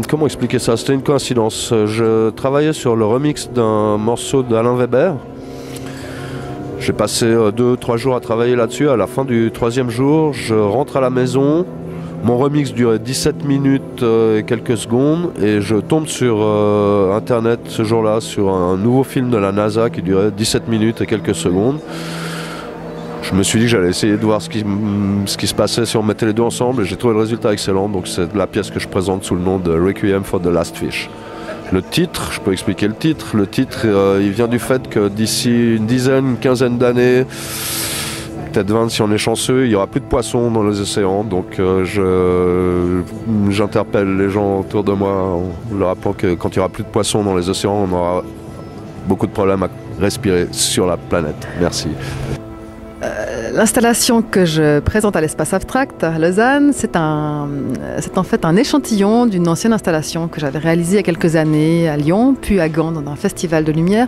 comment expliquer ça? C'était une coïncidence. Je travaillais sur le remix d'un morceau d'Alain Weber. J'ai passé 2-3 jours à travailler là-dessus. À la fin du 3e jour, je rentre à la maison. Mon remix durait 17 minutes et quelques secondes. Et je tombe sur Internet ce jour-là sur un nouveau film de la NASA qui durait 17 minutes et quelques secondes. Je me suis dit que j'allais essayer de voir ce qui se passait si on mettait les deux ensemble, et j'ai trouvé le résultat excellent. Donc c'est la pièce que je présente sous le nom de Requiem for the Last Fish. Le titre, je peux expliquer le titre. Le titre, il vient du fait que d'ici une quinzaine d'années, peut-être 20 si on est chanceux, il n'y aura plus de poissons dans les océans. Donc j'interpelle les gens autour de moi en leur rappelant que quand il n'y aura plus de poissons dans les océans, on aura beaucoup de problèmes à respirer sur la planète. Merci. L'installation que je présente à l'Espace Abstract à Lausanne, c'est en fait un échantillon d'une ancienne installation que j'avais réalisée il y a quelques années à Lyon, puis à Gand, dans un festival de lumière.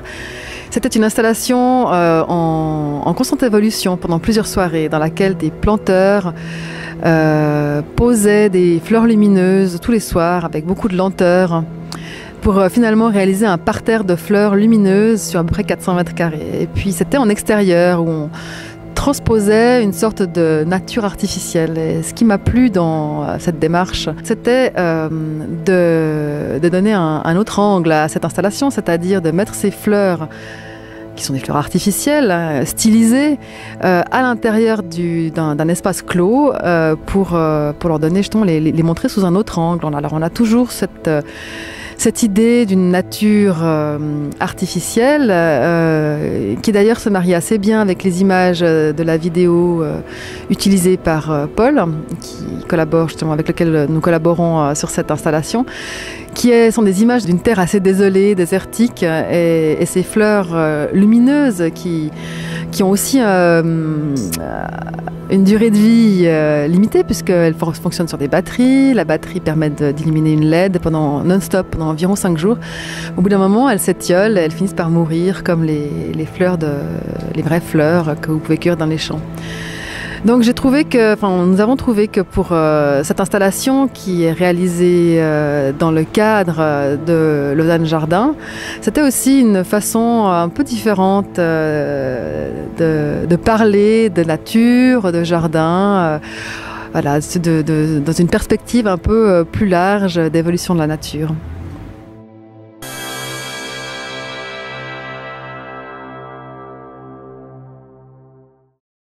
C'était une installation en constante évolution pendant plusieurs soirées, dans laquelle des planteurs posaient des fleurs lumineuses tous les soirs avec beaucoup de lenteur, pour finalement réaliser un parterre de fleurs lumineuses sur à peu près 400 mètres carrés. Et puis c'était en extérieur où on transposait une sorte de nature artificielle. Et ce qui m'a plu dans cette démarche, c'était de donner un autre angle à cette installation, c'est-à-dire de mettre ces fleurs, qui sont des fleurs artificielles, stylisées, à l'intérieur d'un espace clos pour leur donner, justement, les montrer sous un autre angle. Alors on a toujours cette idée d'une nature artificielle qui d'ailleurs se marie assez bien avec les images de la vidéo utilisée par Paul, qui collabore justement, avec lequel nous collaborons sur cette installation, qui sont des images d'une terre assez désolée, désertique, et ces fleurs lumineuses qui ont aussi une durée de vie limitée, puisqu'elles fonctionnent sur des batteries. La batterie permet d'illuminer une LED non-stop pendant environ 5 jours. Au bout d'un moment, elles s'étiolent et elles finissent par mourir, comme les vraies fleurs que vous pouvez cueillir dans les champs. Donc nous avons trouvé que pour cette installation qui est réalisée dans le cadre de Lausanne Jardin, c'était aussi une façon un peu différente de parler de nature, de jardin, voilà, dans une perspective un peu plus large d'évolution de la nature.